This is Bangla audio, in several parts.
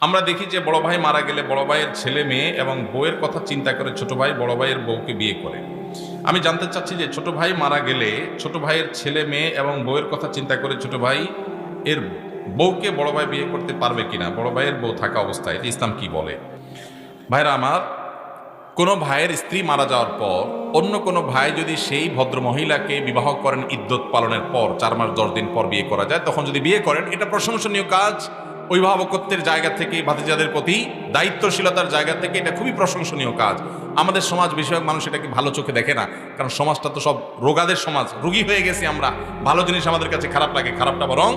আমরা দেখি যে বড় ভাই মারা গেলে বড় ভাইয়ের ছেলে মেয়ে এবং বউয়ের কথা চিন্তা করে ছোট ভাই বড় ভাইয়ের বউকে বিয়ে করে। আমি জানতে চাচ্ছি যে ছোট ভাই মারা গেলে ছোট ভাইয়ের ছেলে মেয়ে এবং বউয়ের কথা চিন্তা করে ছোট ভাই এর বউকে বড় ভাই বিয়ে করতে পারবে কিনা, বড় ভাইয়ের বউ থাকা অবস্থায় এটা ইসলাম কি বলে? ভাইরা আমার, কোনো ভাইয়ের স্ত্রী মারা যাওয়ার পর অন্য কোনো ভাই যদি সেই ভদ্র মহিলাকে বিবাহ করেন ইদ্যত পালনের পর 4 মাস 10 দিন পর বিয়ে করা যায়, তখন যদি বিয়ে করেন এটা প্রশংসনীয় কাজ। অভিভাবকত্বের জায়গা থেকে, ভাতিজাদের প্রতি দায়িত্বশীলতার জায়গা থেকে এটা খুবই প্রশংসনীয় কাজ। আমাদের সমাজ বেশিরভাগ মানুষ এটাকে ভালো চোখে দেখে না, কারণ সমাজটা তো সব রোগাদের সমাজ, রোগী হয়ে গেছি আমরা। ভালো জিনিস আমাদের কাছে খারাপ লাগে, খারাপটা বরং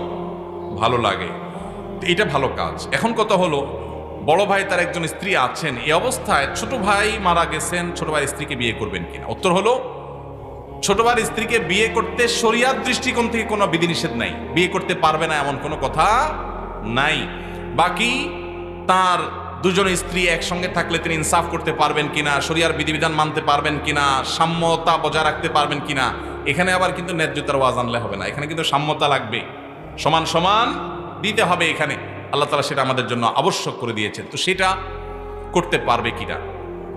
ভালো লাগে। তো এটা ভালো কাজ। এখন কথা হলো, বড় ভাই তার একজন স্ত্রী আছেন, এই অবস্থায় ছোট ভাই মারা গেছেন, ছোট ভাইয়ের স্ত্রীকে বিয়ে করবেন কিনা? উত্তর হলো, ছোট ভাইয়ের স্ত্রীকে বিয়ে করতে শরিয়াত দৃষ্টিকোণ থেকে কোনো বিধিনিষেধ নাই, বিয়ে করতে পারবে না এমন কোনো কথা নাই। বাকি তার দুজন স্ত্রী একসঙ্গে থাকলে তিনি ইনসাফ করতে পারবেন কিনা, শরিয়ার বিধিবিধান মানতে পারবেন কিনা, সাম্যতা বজায় রাখতে পারবেন কিনা, এখানে আবার কিন্তু ন্যায্যতার ওয়াজ আনলে হবে না, এখানে কিন্তু সাম্যতা লাগবে, সমান সমান দিতে হবে। এখানে আল্লাহ তাআলা সেটা আমাদের জন্য আবশ্যক করে দিয়েছেন। তো সেটা করতে পারবে কিনা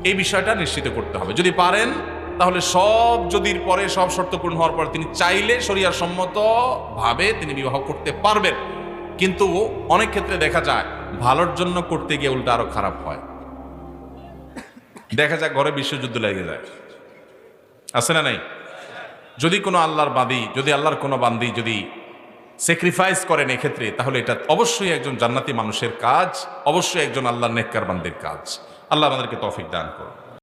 এই বিষয়টা নিশ্চিত করতে হবে। যদি পারেন তাহলে সব যদির পরে, সব শর্ত পূরণ হওয়ার পরে তিনি চাইলে শরিয়ার সম্মত ভাবে তিনি বিবাহ করতে পারবেন। কিন্তু অনেক ক্ষেত্রে দেখা যায় ভালোর জন্য করতে গিয়ে উল্টা আরো খারাপ হয়। দেখা যায় ঘরে বিশ্বযুদ্ধ লেগে যায়, আছে না নাই? যদি কোনো আল্লাহর বান্দী, যদি আল্লাহর কোনো বান্দী যদি স্যাক্রিফাইস করেন এক্ষেত্রে, তাহলে এটা অবশ্যই একজন জান্নাতি মানুষের কাজ, অবশ্যই একজন আল্লাহর নেককার বান্দির কাজ। আল্লাহ আমাদেরকে তৌফিক দান করুন।